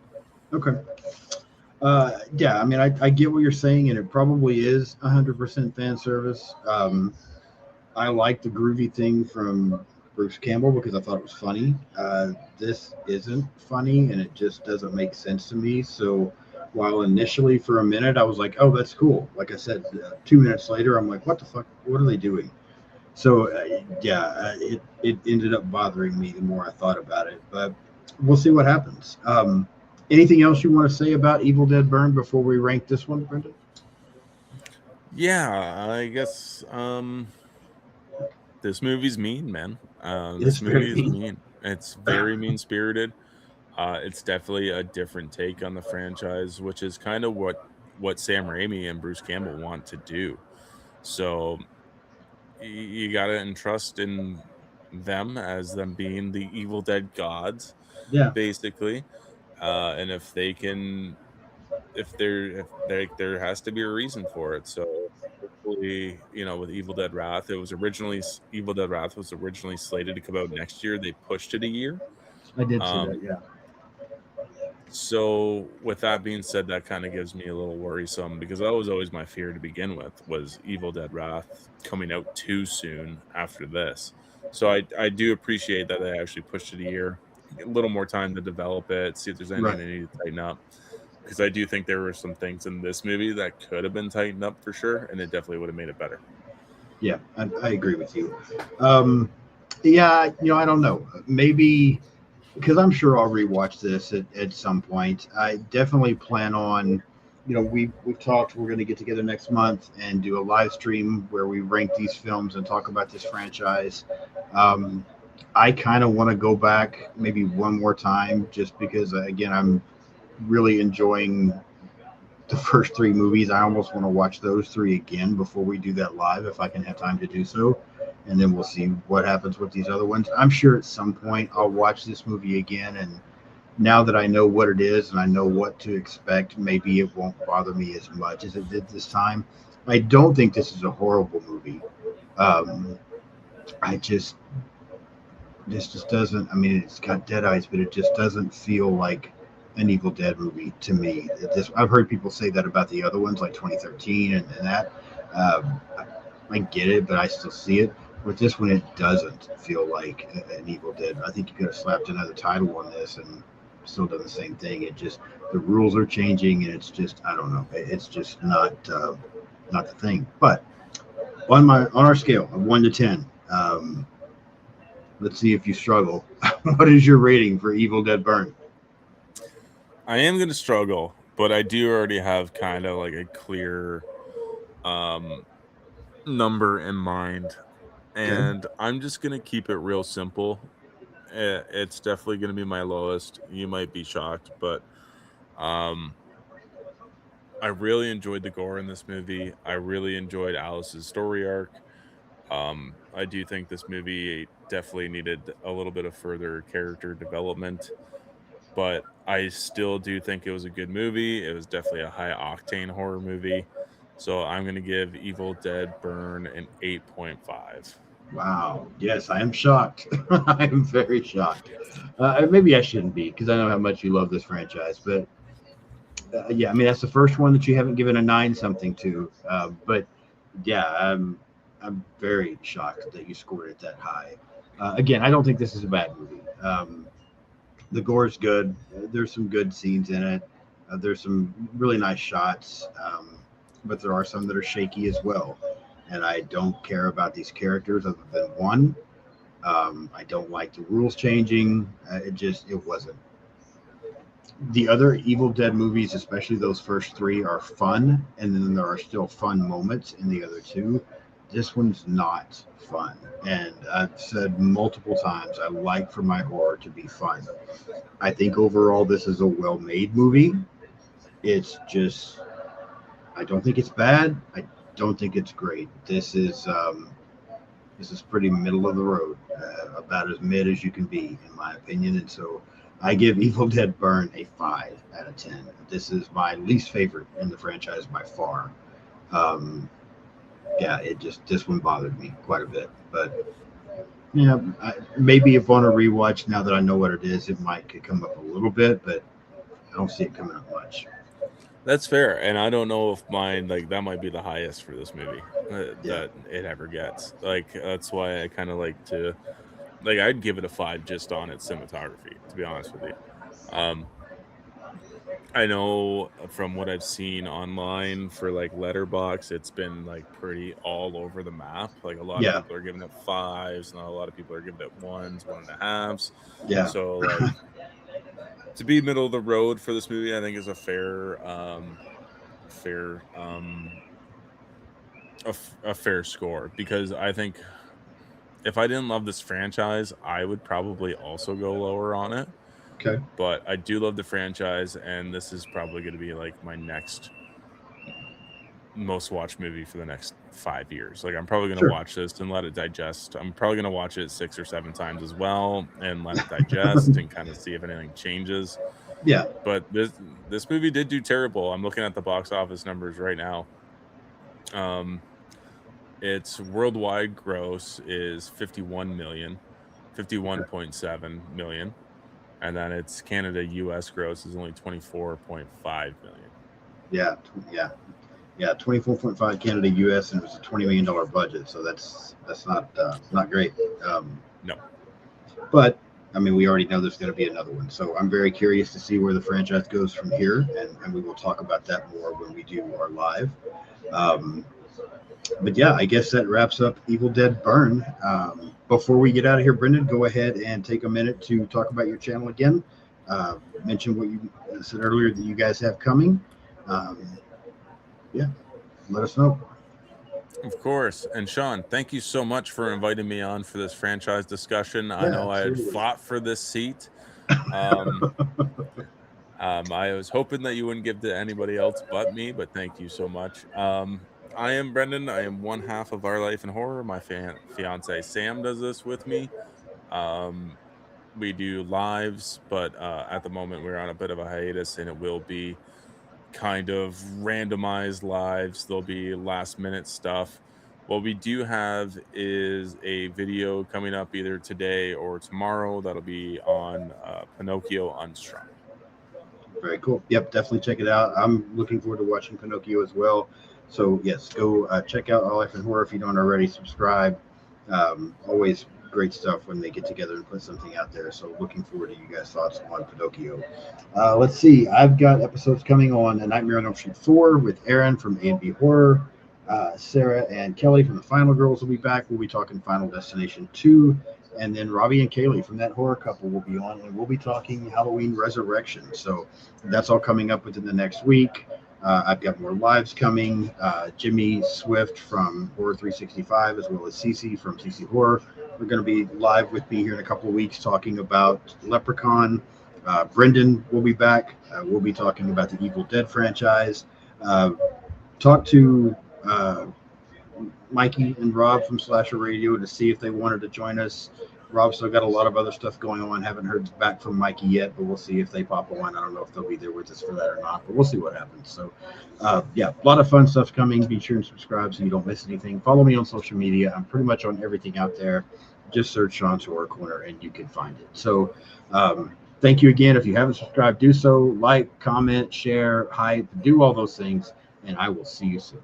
Okay. Yeah, I mean, I get what you're saying, and it probably is 100% fan service. I like the groovy thing from Bruce Campbell because I thought it was funny. This isn't funny, and it just doesn't make sense to me. So, while initially for a minute I was like, "Oh, that's cool," like I said, 2 minutes later I'm like, "What the fuck? What are they doing?" So, yeah, it ended up bothering me the more I thought about it. But we'll see what happens. Anything else you want to say about Evil Dead Burn before we rank this one, Brendan? Yeah, I guess this movie's mean, man. It's This very movie is mean. mean. It's very mean spirited. It's definitely a different take on the franchise, which is kind of what Sam Raimi and Bruce Campbell want to do. So you got to entrust in them as them being the Evil Dead gods, Yeah. basically. And if they can, there has to be a reason for it. So hopefully, with Evil Dead Wrath, Evil Dead Wrath was originally slated to come out next year. They pushed it a year. I did see Um, that. Yeah. so with that being said, that kind of gives me a little worrisome because that was always my fear to begin with was Evil Dead Wrath coming out too soon after this. So I do appreciate that they actually pushed it a year, a little more time to develop it, see if there's anything Right. they need to tighten up. Because I do think there were some things in this movie that could have been tightened up for sure, and it definitely would have made it better. Yeah, I agree with you. Yeah, I don't know. Maybe because I'm sure I'll rewatch this at some point. I definitely plan on, we've talked. We're going to get together next month and do a live stream where we rank these films and talk about this franchise. I kind of want to go back maybe one more time just because, again, I'm really enjoying the first three movies. I almost want to watch those three again before we do that live if I can have time to do so. And then we'll see what happens with these other ones. I'm sure at some point I'll watch this movie again. And now that I know what it is and I know what to expect, maybe it won't bother me as much as it did this time. I don't think this is a horrible movie. I just, this just doesn't, I mean, it's got dead eyes, but it just doesn't feel like an Evil Dead movie to me. I've heard people say that about the other ones, like 2013 and that. I get it, but I still see it. With this one, it doesn't feel like an Evil Dead. I think you could have slapped another title on this and still done the same thing. It just the rules are changing, and it's just I don't know. It's just not the thing. But on our scale of 1 to 10, let's see if you struggle. What is your rating for Evil Dead Burn? I am going to struggle, but I do already have kind of like a clear number in mind, Okay. and I'm just gonna keep it real simple. It's definitely gonna be my lowest. You might be shocked, but um, I really enjoyed the gore in this movie. I really enjoyed Alice's story arc. I do think this movie definitely needed a little bit of further character development, but I still do think it was a good movie. It was definitely a high octane horror movie. So I'm going to give Evil Dead Burn an 8.5. Wow. Yes, I am shocked. I am very shocked. Maybe I shouldn't be because I know how much you love this franchise. But yeah, I mean that's the first one that you haven't given a 9 something to. But yeah, I'm very shocked that you scored it that high. Again, I don't think this is a bad movie. The gore is good. There's some good scenes in it. There's some really nice shots, but there are some that are shaky as well. And I don't care about these characters other than one. I don't like the rules changing. It wasn't. The other Evil Dead movies, especially those first three, are fun, and then there are still fun moments in the other two. This one's not fun, and I've said multiple times I like for my horror to be fun. I think overall this is a well-made movie. It's just I don't think it's bad. I don't think it's great. This is pretty middle of the road, about as mid as you can be, in my opinion. And so I give Evil Dead Burn a 5 out of 10. This is my least favorite in the franchise by far. Um, yeah, this one bothered me quite a bit. But yeah, maybe if on a rewatch, now that I know what it is, it might could come up a little bit, but I don't see it coming up much. That's fair, and I don't know if mine like that might be the highest for this movie Yeah, that it ever gets. Like that's why I kind of like to like I'd give it a 5 just on its cinematography, to be honest with you. Um, I know from what I've seen online for like Letterbox, it's been like pretty all over the map. Like a lot of yeah, people are giving it fives, and a lot of people are giving it ones, 1.5s. yeah, So like to be middle of the road for this movie, I think is a fair a fair score because I think if I didn't love this franchise, I would probably also go lower on it. okay, But I do love the franchise, and this is probably going to be like my next most watched movie for the next 5 years. Like I'm probably going to sure, watch this and let it digest. I'm probably going to watch it 6 or 7 times as well and let it digest and kind of see if anything changes. yeah, But this movie did do terrible. I'm looking at the box office numbers right now. Um, its worldwide gross is 51 million, okay, 51.7 million, and then its Canada US gross is only 24.5 million. yeah, yeah. Yeah, 24.5 Canada US, and it was a $20 million budget, so that's not great. Um, No. but I mean, we already know there's going to be another one, so I'm very curious to see where the franchise goes from here, and we will talk about that more when we do our live. Um, but yeah, I guess that wraps up Evil Dead Burn. Before we get out of here, Brendan, go ahead and take a minute to talk about your channel again. Mention what you said earlier that you guys have coming. Um, yeah, let us know. Of course. And Sean, thank you so much for inviting me on for this franchise discussion. I Yeah, know I had absolutely. fought for this seat. Um, I was hoping that you wouldn't give to anybody else but me, but thank you so much. I am Brendan. I am one half of Our Life in Horror. My fiance Sam does this with me. Um, we do lives, but at the moment we're on a bit of a hiatus, and it will be kind of randomized lives. There'll be last minute stuff. What we do have is a video coming up either today or tomorrow that'll be on Pinocchio Unstrung. Very cool. Yep, definitely check it out. I'm looking forward to watching Pinocchio as well. So yes, go check out Our Life in Horror if you don't already. Subscribe. Always great stuff when they get together and put something out there. So looking forward to you guys' thoughts on Pinocchio. Let's see. I've got episodes coming on A Nightmare on Elm Street 4 with Aaron from A&B Horror. Sarah and Kelly from the Final Girls will be back. We'll be talking Final Destination 2. And then Robbie and Kaylee from That Horror Couple will be on, and we'll be talking Halloween Resurrection. So that's all coming up within the next week. I've got more lives coming. Jimmy Swift from Horror 365, as well as Cece from Cece Horror, are going to be live with me here in a couple of weeks talking about Leprechaun. Brendan will be back. We'll be talking about the Evil Dead franchise. Talk to Mikey and Rob from Slasher Radio to see if they wanted to join us. Rob's still got a lot of other stuff going on. Haven't heard back from Mikey yet, but we'll see if they pop on. I don't know if they'll be there with us for that or not, but we'll see what happens. So, yeah, a lot of fun stuff coming. Be sure and subscribe so you don't miss anything. Follow me on social media. I'm pretty much on everything out there. Just search Sean's Horror Corner and you can find it. So, thank you again. If you haven't subscribed, do so. Like, comment, share, hype, do all those things, and I will see you soon.